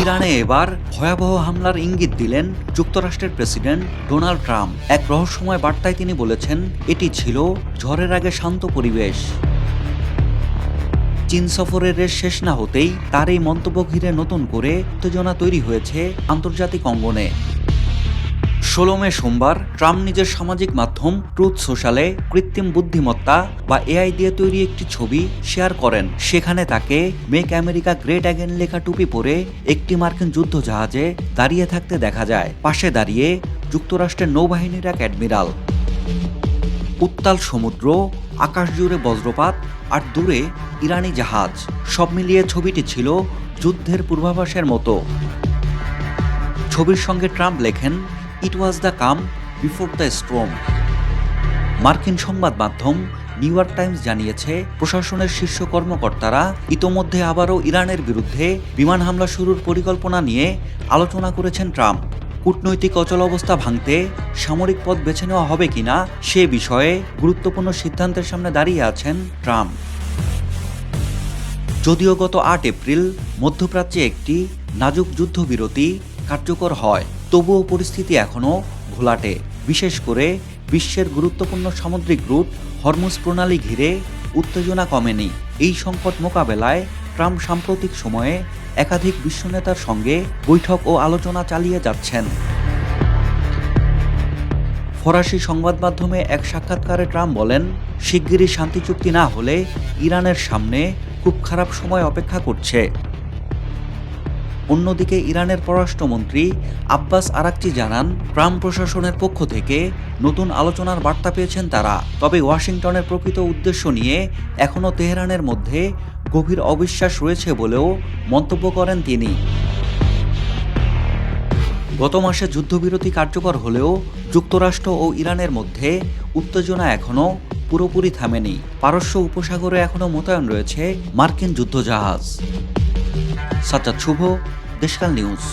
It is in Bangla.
ইরানে এবার ভয়াবহ হামলার ইঙ্গিত দিলেন যুক্তরাষ্ট্রের প্রেসিডেন্ট ডোনাল্ড ট্রাম্প। এক রহস্যময় বার্তায় তিনি বলেছেন, এটি ছিল ঝড়ের আগে শান্ত পরিবেশ। চীন সফরের রেশ শেষ না হতেই তার এই মন্তব্য ঘিরে নতুন করে উত্তেজনা তৈরি হয়েছে আন্তর্জাতিক অঙ্গনে। ১৬ মে সোমবার ট্রাম্প নিজের সামাজিক মাধ্যম ট্রুথ সোশ্যালে কৃত্রিম বুদ্ধিমত্তা বা এআই দিয়ে তৈরি একটি ছবি শেয়ার করেন। সেখানে তাকে মেক আমেরিকা গ্রেট অ্যাগেন লেখা টুপি পরে একটি মার্কিন যুদ্ধজাহাজে দাঁড়িয়ে থাকতে দেখা যায়। পাশে দাঁড়িয়ে যুক্তরাষ্ট্রের নৌবাহিনীর এক অ্যাডমিরাল। উত্তাল সমুদ্র, আকাশ জুড়ে বজ্রপাত আর দূরে ইরানি জাহাজ, সব মিলিয়ে ছবিটি ছিল যুদ্ধের পূর্বাভাসের মতো। ছবির সঙ্গে ট্রাম্প লেখেন, it was the calm before the storm. মার্কিন সংবাদ মাধ্যম নিউ ইয়র্ক টাইমস জানিয়েছে, প্রশাসনের শীর্ষ কর্মকর্তারা ইতোমধ্যে আবারও ইরানের বিরুদ্ধে বিমান হামলা শুরুর পরিকল্পনা নিয়ে আলোচনা করেছেন ট্রাম্প। কূটনৈতিক অচলাবস্থা ভাঙতে সামরিক পথ বেছে নেওয়া হবে কিনা সে বিষয়ে গুরুত্বপূর্ণ সিদ্ধান্তের সামনে দাঁড়িয়ে আছেন ট্রাম্প। যদিও গত ৮ এপ্রিল মধ্যপ্রাচ্যে একটি নাজুক যুদ্ধবিরতি কার্যকর হয়, তবুও পরিস্থিতি এখনও ঘোলাটে। বিশেষ করে বিশ্বের গুরুত্বপূর্ণ সামুদ্রিক রুট হরমুজ প্রণালী ঘিরে উত্তেজনা কমেনি। এই সংকট মোকাবেলায় ট্রাম্প সাম্প্রতিক সময়ে একাধিক বিশ্বনেতার সঙ্গে বৈঠক ও আলোচনা চালিয়ে যাচ্ছেন। ফরাসি সংবাদ মাধ্যমে এক সাক্ষাৎকারে ট্রাম্প বলেন, শিগগিরই শান্তি চুক্তি না হলে ইরানের সামনে খুব খারাপ সময় অপেক্ষা করছে। অন্যদিকে ইরানের পররাষ্ট্রমন্ত্রী আব্বাস আরাকচি জানান, ট্রাম্প প্রশাসনের পক্ষ থেকে নতুন আলোচনার বার্তা পেয়েছেন তারা। তবে ওয়াশিংটনের প্রকৃত উদ্দেশ্য নিয়ে এখনও তেহরানের মধ্যে গভীর অবিশ্বাস রয়েছে বলেও মন্তব্য করেন তিনি। গত মাসে যুদ্ধবিরতি কার্যকর হলেও যুক্তরাষ্ট্র ও ইরানের মধ্যে উত্তেজনা এখনও পুরোপুরি থামেনি। পারস্য উপসাগরে এখনও মোতায়েন রয়েছে মার্কিন যুদ্ধজাহাজ। সাজ্জাদ শুভ, দেশকাল নিউজ।